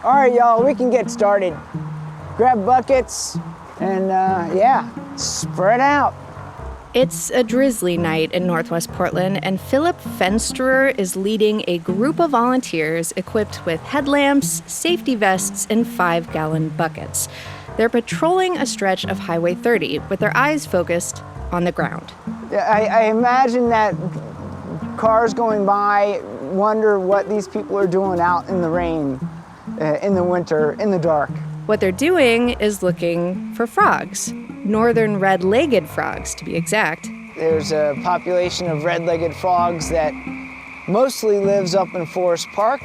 All right, y'all, we can get started. Grab buckets and spread out. It's a drizzly night in Northwest Portland, and Philip Fensterer is leading a group of volunteers equipped with headlamps, safety vests, and 5-gallon buckets. They're patrolling a stretch of Highway 30 with their eyes focused on the ground. I imagine that cars going by wonder what these people are doing out in the rain, in the winter, in the dark. What they're doing is looking for frogs. Northern red-legged frogs, to be exact. There's a population of red-legged frogs that mostly lives up in Forest Park,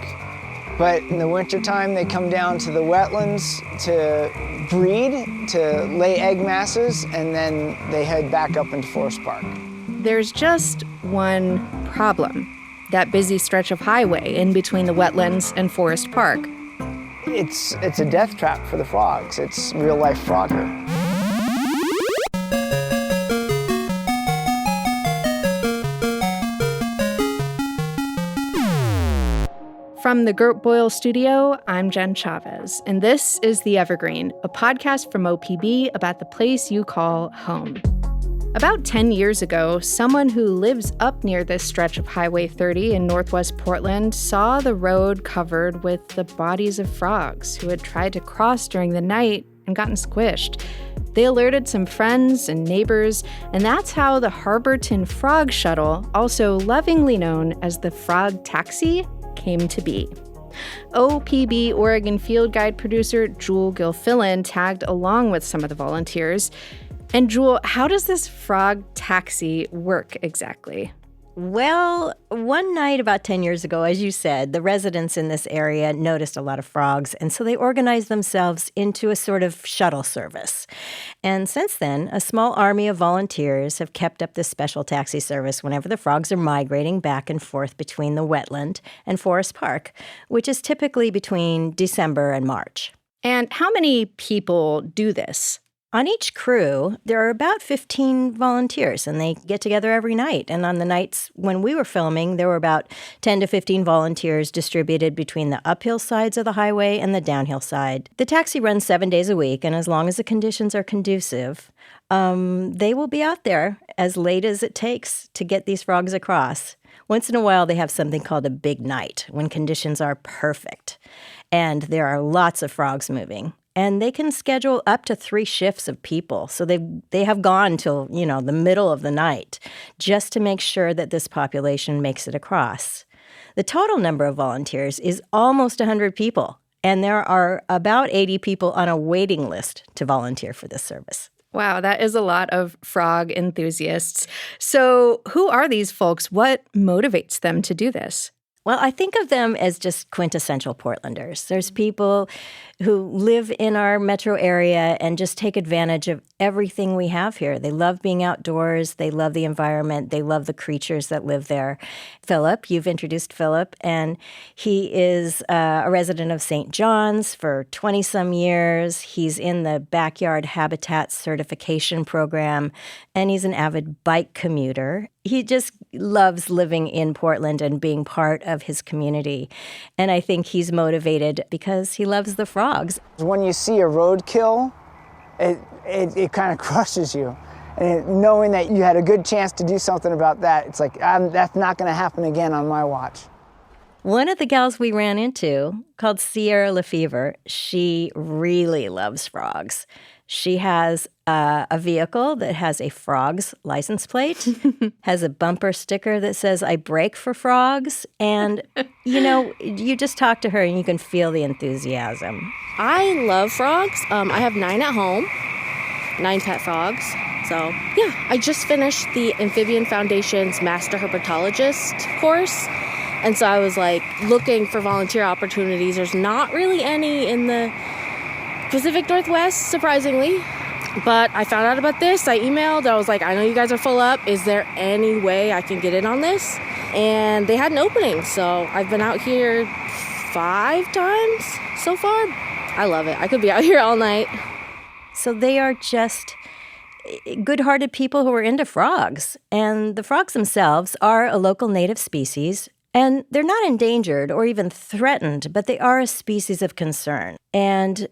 but in the wintertime they come down to the wetlands to breed, to lay egg masses, and then they head back up into Forest Park. There's just one problem. That busy stretch of highway in between the wetlands and Forest Park. It's a death trap for the frogs. It's real-life frogger. From the Gert Boyle studio, I'm Jen Chavez, and this is The Evergreen, a podcast from OPB about the place you call home. About 10 years ago, someone who lives up near this stretch of Highway 30 in Northwest Portland saw the road covered with the bodies of frogs who had tried to cross during the night and gotten squished. They alerted some friends and neighbors, and that's how the Harborton Frog Shuttle, also lovingly known as the Frog Taxi, came to be. OPB Oregon Field Guide producer Jewel Gilfillan tagged along with some of the volunteers. And Jewel, how does this frog taxi work exactly? Well, one night about 10 years ago, as you said, the residents in this area noticed a lot of frogs, and so they organized themselves into a sort of shuttle service. And since then, a small army of volunteers have kept up this special taxi service whenever the frogs are migrating back and forth between the wetland and Forest Park, which is typically between December and March. And how many people do this? On each crew, there are about 15 volunteers, and they get together every night. And on the nights when we were filming, there were about 10 to 15 volunteers distributed between the uphill sides of the highway and the downhill side. The taxi runs 7 days a week, and as long as the conditions are conducive, they will be out there as late as it takes to get these frogs across. Once in a while, they have something called a big night, when conditions are perfect, and there are lots of frogs moving. And they can schedule up to 3 shifts of people. So they have gone till, the middle of the night just to make sure that this population makes it across. The total number of volunteers is almost 100 people. And there are about 80 people on a waiting list to volunteer for this service. Wow, that is a lot of frog enthusiasts. So who are these folks? What motivates them to do this? Well, I think of them as just quintessential Portlanders. There's people who live in our metro area and just take advantage of everything we have here. They love being outdoors. They love the environment. They love the creatures that live there. Philip, you've introduced Philip, and he is a resident of St. John's for 20-some years. He's in the Backyard Habitat Certification Program, and he's an avid bike commuter. He just loves living in Portland and being part of his community. And I think he's motivated because he loves the frogs. When you see a roadkill, it kind of crushes you. And knowing that you had a good chance to do something about that, it's like, that's not going to happen again on my watch. One of the gals we ran into, called Sierra Lefevre, she really loves frogs. She has a vehicle that has a frog's license plate, has a bumper sticker that says, "I brake for frogs." And, you just talk to her and you can feel the enthusiasm. I love frogs. I have 9 at home, 9 pet frogs. So, yeah, I just finished the Amphibian Foundation's Master Herpetologist course. And so I was looking for volunteer opportunities. There's not really any in the Pacific Northwest, surprisingly. But I found out about this. I emailed. I was like, I know you guys are full up. Is there any way I can get in on this? And they had an opening. So I've been out here 5 times so far. I love it. I could be out here all night. So they are just good-hearted people who are into frogs. And the frogs themselves are a local native species. And they're not endangered or even threatened, but they are a species of concern. And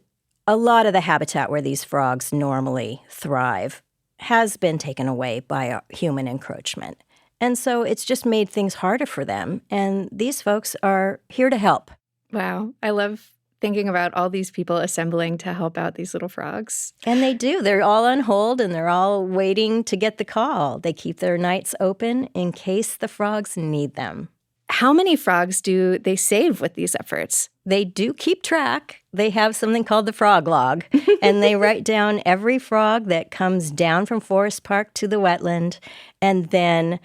a lot of the habitat where these frogs normally thrive has been taken away by human encroachment. And so it's just made things harder for them. And these folks are here to help. Wow. I love thinking about all these people assembling to help out these little frogs. And they do. They're all on hold and they're all waiting to get the call. They keep their nights open in case the frogs need them. How many frogs do they save with these efforts? They do keep track. They have something called the frog log, and they write down every frog that comes down from Forest Park to the wetland, and then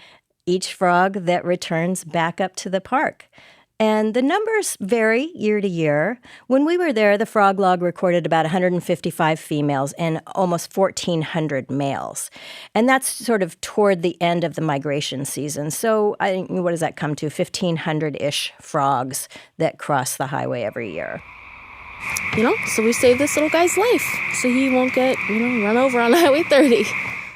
each frog that returns back up to the park. And the numbers vary year to year. When we were there, the frog log recorded about 155 females and almost 1,400 males. And that's sort of toward the end of the migration season. So what does that come to? 1,500-ish frogs that cross the highway every year. So we saved this little guy's life so he won't get, run over on Highway 30.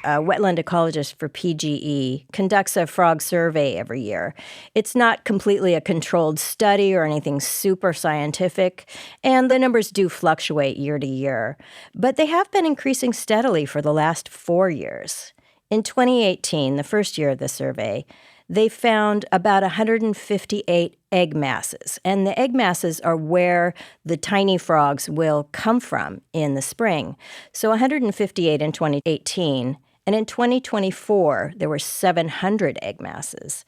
A wetland ecologist for PGE conducts a frog survey every year. It's not completely a controlled study or anything super scientific, and the numbers do fluctuate year to year. But they have been increasing steadily for the last 4 years. In 2018, the first year of the survey, they found about 158 egg masses. And the egg masses are where the tiny frogs will come from in the spring. So 158 in 2018. And in 2024, there were 700 egg masses.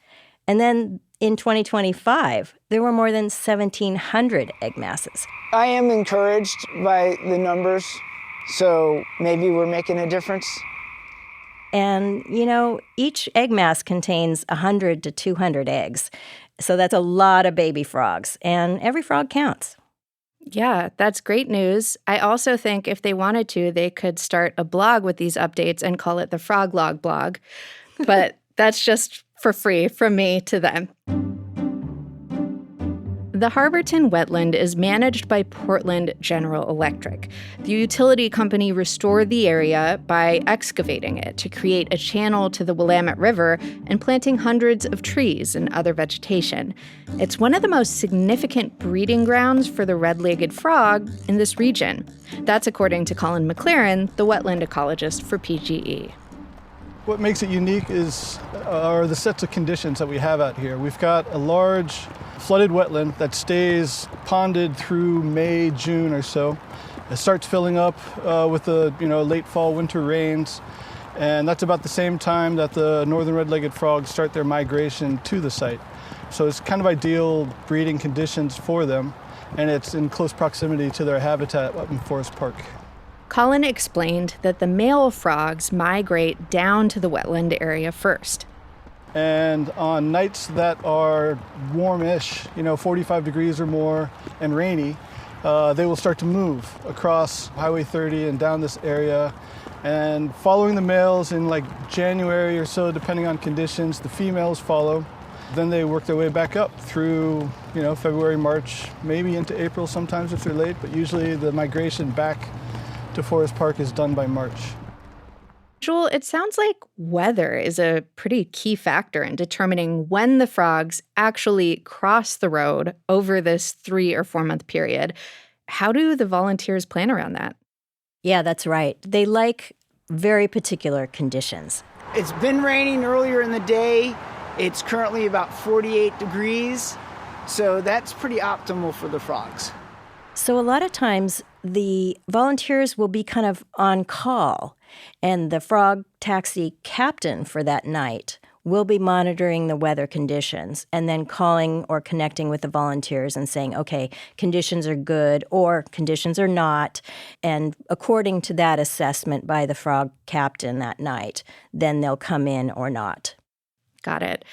And then in 2025, there were more than 1,700 egg masses. I am encouraged by the numbers, so maybe we're making a difference. And, each egg mass contains 100 to 200 eggs. So that's a lot of baby frogs, and every frog counts. Yeah, that's great news. I also think if they wanted to, they could start a blog with these updates and call it the Frog Log blog. But that's just for free from me to them. The Harborton wetland is managed by Portland General Electric. The utility company restored the area by excavating it to create a channel to the Willamette River and planting hundreds of trees and other vegetation. It's one of the most significant breeding grounds for the red-legged frog in this region. That's according to Colin McLaren, the wetland ecologist for PGE. What makes it unique are the sets of conditions that we have out here. We've got a large flooded wetland that stays ponded through May, June or so. It starts filling up with the late fall, winter rains, and that's about the same time that the northern red-legged frogs start their migration to the site. So it's kind of ideal breeding conditions for them, and it's in close proximity to their habitat up in Forest Park. Colin explained that the male frogs migrate down to the wetland area first. And on nights that are warmish, 45 degrees or more, and rainy, they will start to move across Highway 30 and down this area. And following the males in January or so, depending on conditions, the females follow. Then they work their way back up through, February, March, maybe into April sometimes if they're late, but usually the migration back to Forest Park is done by March. Joel, it sounds like weather is a pretty key factor in determining when the frogs actually cross the road over this 3 or 4 month period. How do the volunteers plan around that? Yeah, that's right. They like very particular conditions. It's been raining earlier in the day. It's currently about 48 degrees, so that's pretty optimal for the frogs. So a lot of times the volunteers will be kind of on call, and the frog taxi captain for that night will be monitoring the weather conditions and then calling or connecting with the volunteers and saying, okay, conditions are good or conditions are not. And according to that assessment by the frog captain that night, then they'll come in or not. Got it.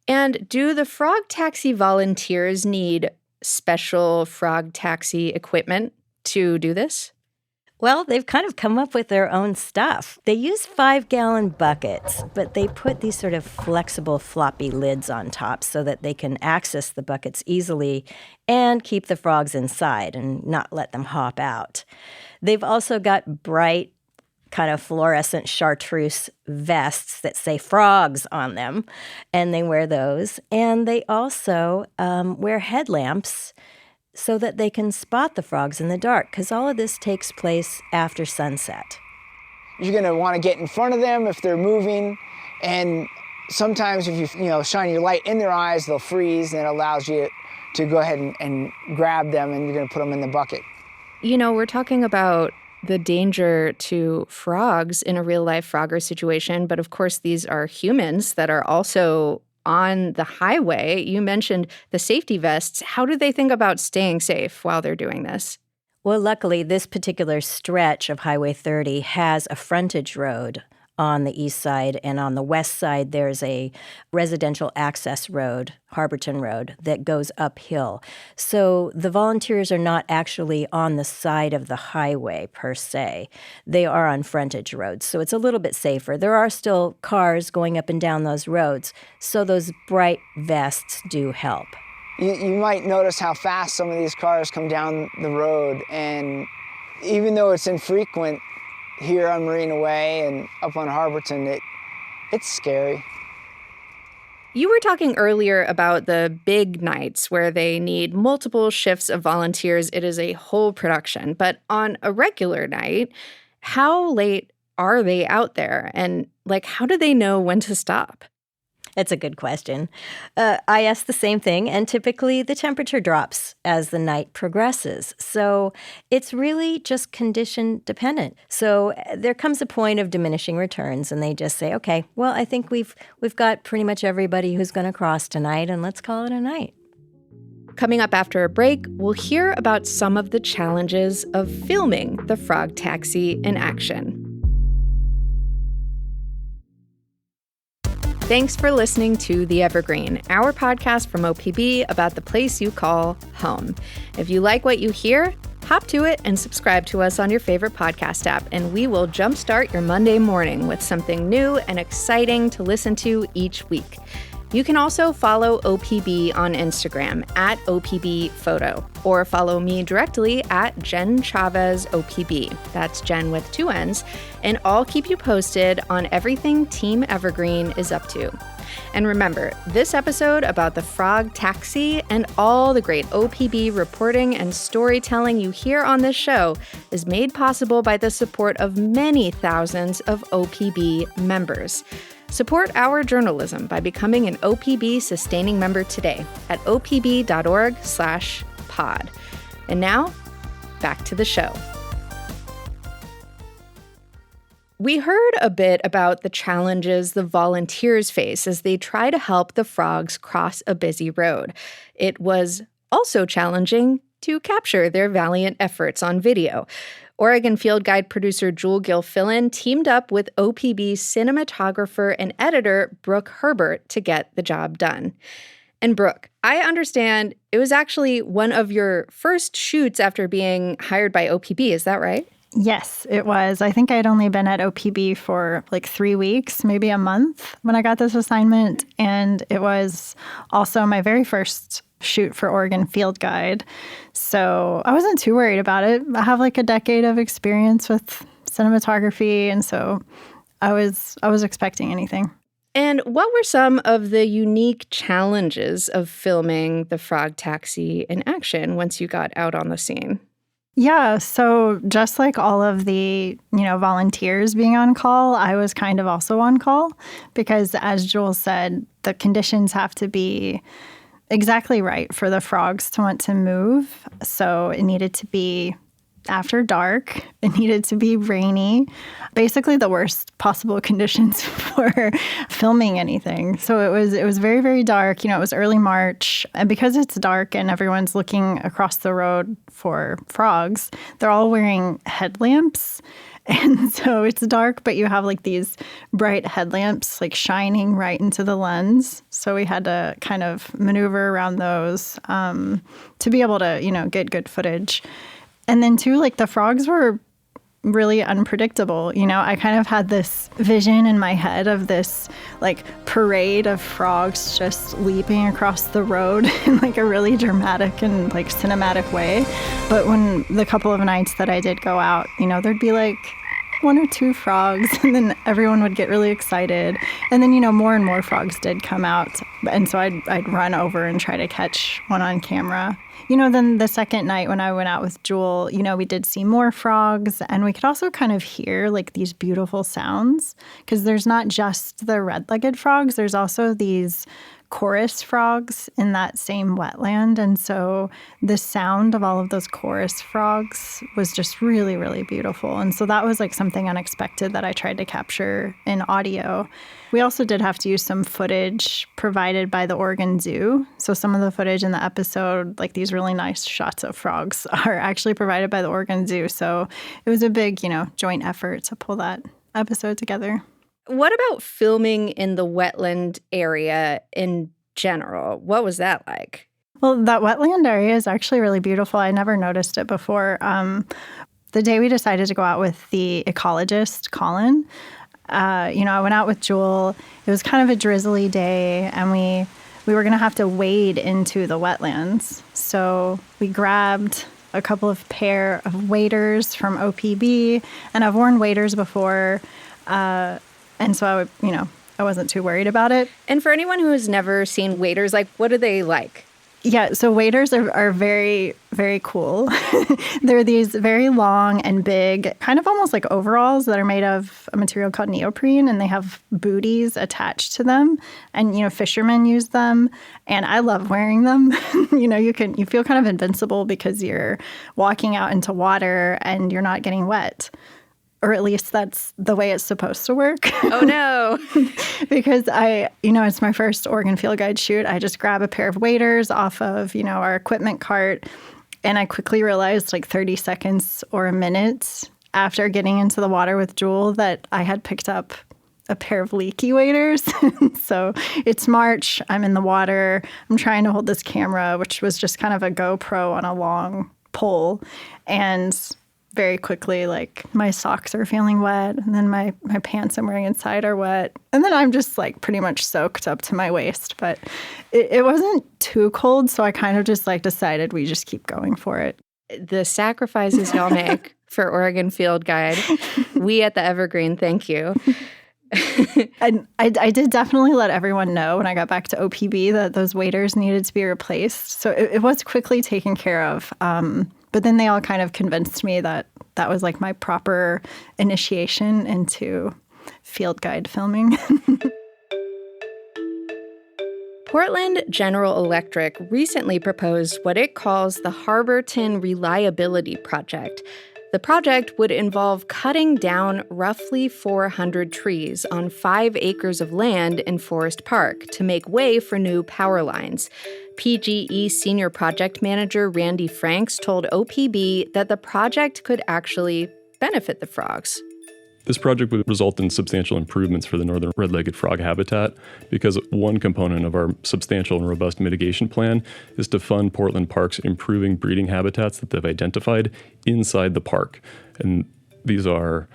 And do the frog taxi volunteers need special frog taxi equipment to do this? Well, they've kind of come up with their own stuff. They use 5-gallon buckets, but they put these sort of flexible floppy lids on top so that they can access the buckets easily and keep the frogs inside and not let them hop out. They've also got bright kind of fluorescent chartreuse vests that say frogs on them, and they wear those. And they also wear headlamps so that they can spot the frogs in the dark, because all of this takes place after sunset. You're going to want to get in front of them if they're moving, and sometimes if you shine your light in their eyes, they'll freeze, and it allows you to go ahead and grab them, and you're going to put them in the bucket. We're talking about the danger to frogs in a real-life frogger situation, but of course these are humans that are also on the highway. You mentioned the safety vests. How do they think about staying safe while they're doing this? Well, luckily, this particular stretch of Highway 30 has a frontage road on the east side, and on the west side, there's a residential access road, Harborton Road, that goes uphill. So the volunteers are not actually on the side of the highway per se. They are on frontage roads, so it's a little bit safer. There are still cars going up and down those roads, so those bright vests do help. You might notice how fast some of these cars come down the road, and even though it's infrequent, here on Marina Way and up on Harborton, it's scary. You were talking earlier about the big nights where they need multiple shifts of volunteers. It is a whole production. But on a regular night, how late are they out there? And how do they know when to stop? It's a good question. I ask the same thing, and typically the temperature drops as the night progresses. So it's really just condition dependent. So there comes a point of diminishing returns, and they just say, okay, well, I think we've got pretty much everybody who's going to cross tonight, and let's call it a night. Coming up after a break, we'll hear about some of the challenges of filming the frog taxi in action. Thanks for listening to The Evergreen, our podcast from OPB about the place you call home. If you like what you hear, hop to it and subscribe to us on your favorite podcast app, and we will jumpstart your Monday morning with something new and exciting to listen to each week. You can also follow OPB on Instagram at OPB Photo, or follow me directly at Jen Chavez OPB. That's Jen with 2 N's. And I'll keep you posted on everything Team Evergreen is up to. And remember, this episode about the frog taxi and all the great OPB reporting and storytelling you hear on this show is made possible by the support of many thousands of OPB members. Support our journalism by becoming an OPB sustaining member today at opb.org/pod. And now, back to the show. We heard a bit about the challenges the volunteers face as they try to help the frogs cross a busy road. It was also challenging to capture their valiant efforts on video. Oregon Field Guide producer Jewel Gilfillan teamed up with OPB cinematographer and editor Brooke Herbert to get the job done. And Brooke, I understand it was actually one of your first shoots after being hired by OPB, is that right? Yes, it was. I think I'd only been at OPB for 3 weeks, maybe a month when I got this assignment. And it was also my very first shoot for Oregon Field Guide. So I wasn't too worried about it. I have a decade of experience with cinematography, and so I was expecting anything. And what were some of the unique challenges of filming the frog taxi in action once you got out on the scene? Yeah, so just like all of the, volunteers being on call, I was kind of also on call because, as Joel said, the conditions have to be exactly right for the frogs to want to move. So it needed to be after dark. It needed to be rainy. Basically the worst possible conditions for filming anything. So it was very, very dark. It was early March. And because it's dark and everyone's looking across the road for frogs, they're all wearing headlamps. And so it's dark, but you have these bright headlamps shining right into the lens. So we had to kind of maneuver around those to be able to, get good footage. And then too, the frogs were really unpredictable. I kind of had this vision in my head of this parade of frogs just leaping across the road in a really dramatic and cinematic way. But when the couple of nights that I did go out, there'd be one or two frogs, and then everyone would get really excited. And then, more and more frogs did come out. And so I'd run over and try to catch one on camera. Then the second night when I went out with Jewel, we did see more frogs, and we could also kind of hear like these beautiful sounds, because there's not just the red-legged frogs, there's also these chorus frogs in that same wetland. And so the sound of all of those chorus frogs was just really, really beautiful. And so that was like something unexpected that I tried to capture in audio. We also did have to use some footage provided by the Oregon Zoo. So some of the footage in the episode, like these really nice shots of frogs, are actually provided by the Oregon Zoo. So it was a big, joint effort to pull that episode together. What about filming in the wetland area in general? What was that like? Well, that wetland area is actually really beautiful. I never noticed it before. The day we decided to go out with the ecologist, Colin, I went out with Jewel. It was kind of a drizzly day, and we were going to have to wade into the wetlands. So we grabbed a couple of pair of waders from OPB, and I've worn waders before. And so I wasn't too worried about it. And for anyone who has never seen waders, like, what are they like? Yeah, so waders are very, very cool. They're these very long and big, kind of almost like overalls that are made of a material called neoprene, and they have booties attached to them. And, fishermen use them, and I love wearing them. You feel kind of invincible because you're walking out into water and you're not getting wet. Or at least that's the way it's supposed to work. Oh, no. Because it's my first Oregon Field Guide shoot. I just grab a pair of waders off of, our equipment cart. And I quickly realized, like 30 seconds or a minute after getting into the water with Jewel, that I had picked up a pair of leaky waders. So it's March. I'm in the water. I'm trying to hold this camera, which was just kind of a GoPro on a long pole. And very quickly, like, my socks are feeling wet, and then my pants I'm wearing inside are wet, and then I'm just like pretty much soaked up to my waist. But it wasn't too cold, so I kind of just like decided we just keep going for it. The sacrifices y'all make for Oregon Field Guide, we at the Evergreen, thank you. And I did definitely let everyone know when I got back to OPB that those waders needed to be replaced. So it was quickly taken care of. But then they all kind of convinced me that that was like my proper initiation into field guide filming. Portland General Electric recently proposed what it calls the Harborton Reliability Project. The project would involve cutting down roughly 400 trees on 5 acres of land in Forest Park to make way for new power lines. PGE Senior Project Manager Randy Franks told OPB that the project could actually benefit the frogs. This project would result in substantial improvements for the northern red-legged frog habitat because one component of our substantial and robust mitigation plan is to fund Portland Park's improving breeding habitats that they've identified inside the park. And these are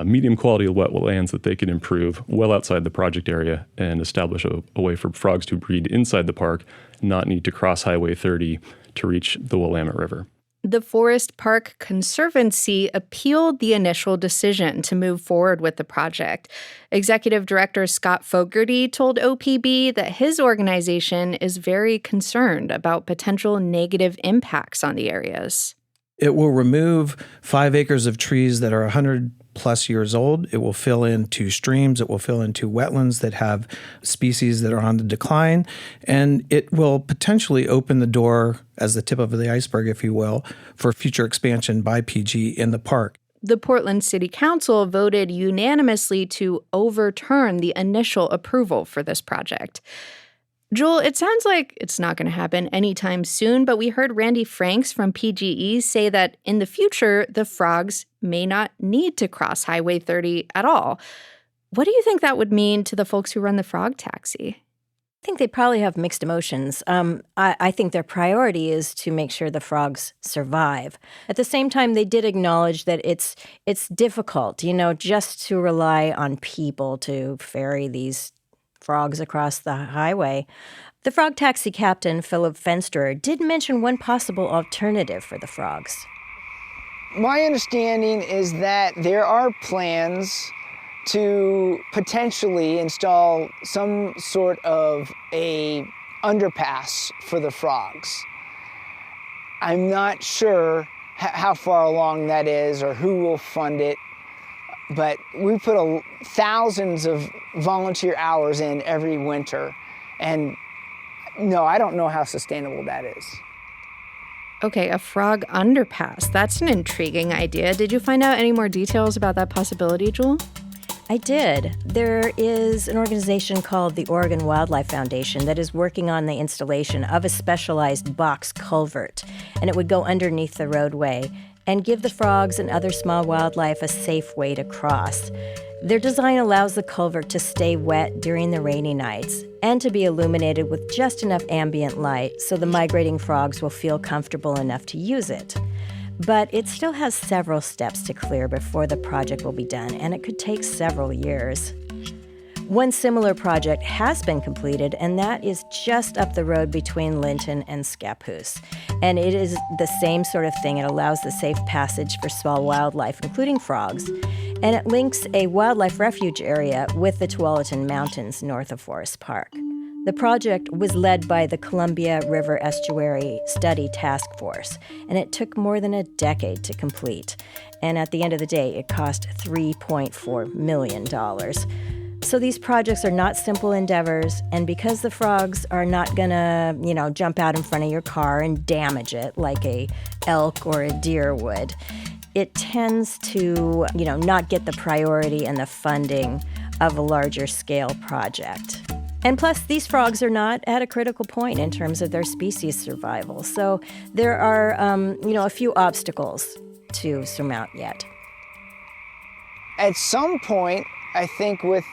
medium quality wetlands that they can improve well outside the project area and establish a way for frogs to breed inside the park, not need to cross Highway 30 to reach the Willamette River. The Forest Park Conservancy appealed the initial decision to move forward with the project. Executive Director Scott Fogarty told OPB that his organization is very concerned about potential negative impacts on the areas. It will remove 5 acres of trees that are 100+ years old. It will fill into streams. It will fill into wetlands that have species that are on the decline. And it will potentially open the door, as the tip of the iceberg, if you will, for future expansion by PG in the park. The Portland City Council voted unanimously to overturn the initial approval for this project. Jewel, it sounds like it's not going to happen anytime soon, but we heard Randy Franks from PGE say that in the future, the frogs may not need to cross Highway 30 at all. What do you think that would mean to the folks who run the frog taxi? I think they probably have mixed emotions. I think their priority is to make sure the frogs survive. At the same time, they did acknowledge that it's difficult, just to rely on people to ferry these frogs across the highway. The frog taxi captain, Philip Fensterer, did mention one possible alternative for the frogs. My understanding is that there are plans to potentially install some sort of a underpass for the frogs. I'm not sure how far along that is or who will fund it, but we put thousands of volunteer hours in every winter, and no, I don't know how sustainable that is. Okay, a frog underpass. That's an intriguing idea. Did you find out any more details about that possibility, Jewel? I did. There is an organization called the Oregon Wildlife Foundation that is working on the installation of a specialized box culvert, and it would go underneath the roadway and give the frogs and other small wildlife a safe way to cross. Their design allows the culvert to stay wet during the rainy nights and to be illuminated with just enough ambient light so the migrating frogs will feel comfortable enough to use it. But it still has several steps to clear before the project will be done, and it could take several years. One similar project has been completed, and that is just up the road between Linton and Scappoose. And it is the same sort of thing. It allows the safe passage for small wildlife, including frogs, and it links a wildlife refuge area with the Tualatin Mountains north of Forest Park. The project was led by the Columbia River Estuary Study Task Force, and it took more than a decade to complete. And at the end of the day, it cost $3.4 million. So these projects are not simple endeavors, and because the frogs are not gonna, jump out in front of your car and damage it like a elk or a deer would, it tends to, not get the priority and the funding of a larger scale project. And plus, these frogs are not at a critical point in terms of their species survival. So there are, a few obstacles to surmount yet. At some point, I think with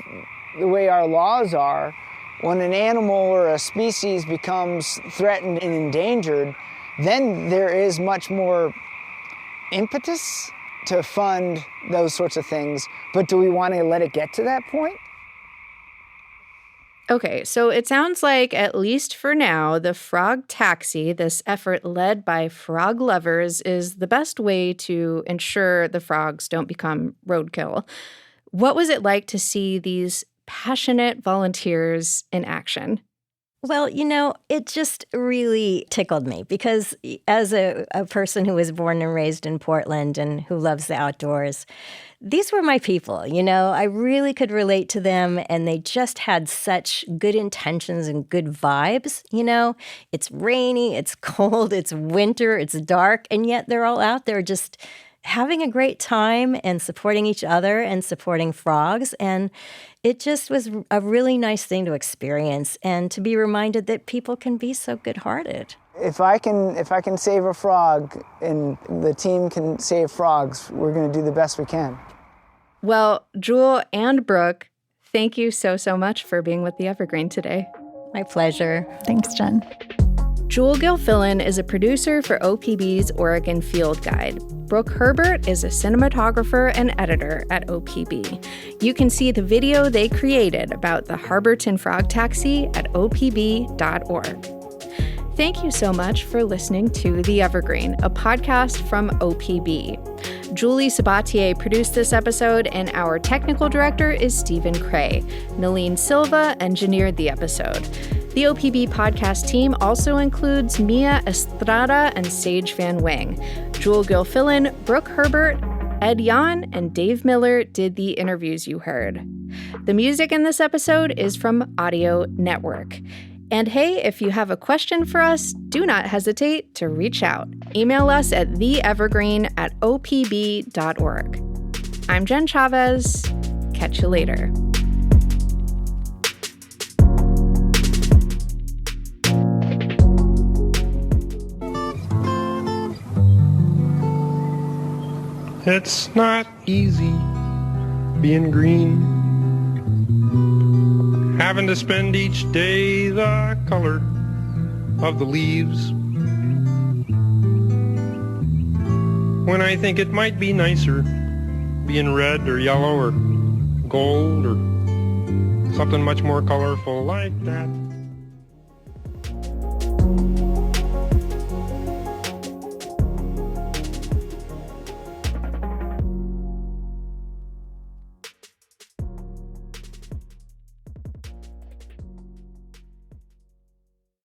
the way our laws are, when an animal or a species becomes threatened and endangered, then there is much more impetus to fund those sorts of things. But do we want to let it get to that point? Okay, so it sounds like, at least for now, the frog taxi, this effort led by frog lovers, is the best way to ensure the frogs don't become roadkill. What was it like to see these passionate volunteers in action? Well, it just really tickled me because as a person who was born and raised in Portland and who loves the outdoors, these were my people, I really could relate to them, and they just had such good intentions and good vibes, It's rainy, it's cold, it's winter, it's dark, and yet they're all out there just having a great time and supporting each other and supporting frogs. And it just was a really nice thing to experience and to be reminded that people can be so good-hearted. If I can save a frog and the team can save frogs, we're going to do the best we can. Well, Jewel and Brooke, thank you so much for being with the Evergreen today. My pleasure. Thanks, Jen. Jewel Gilfillan is a producer for OPB's Oregon Field Guide. Brooke Herbert is a cinematographer and editor at OPB. You can see the video they created about the Harborton Frog Taxi at opb.org. Thank you so much for listening to The Evergreen, a podcast from OPB. Julie Sabatier produced this episode, and our technical director is Stephen Cray. Nalene Silva engineered the episode. The OPB podcast team also includes Mia Estrada and Sage Van Wing. Jewel Gilfillan, Brooke Herbert, Ed Yan, and Dave Miller did the interviews you heard. The music in this episode is from Audio Network. And hey, if you have a question for us, do not hesitate to reach out. Email us at theevergreen@opb.org. I'm Jen Chavez. Catch you later. It's not easy being green, having to spend each day the color of the leaves, when I think it might be nicer being red or yellow or gold or something much more colorful like that.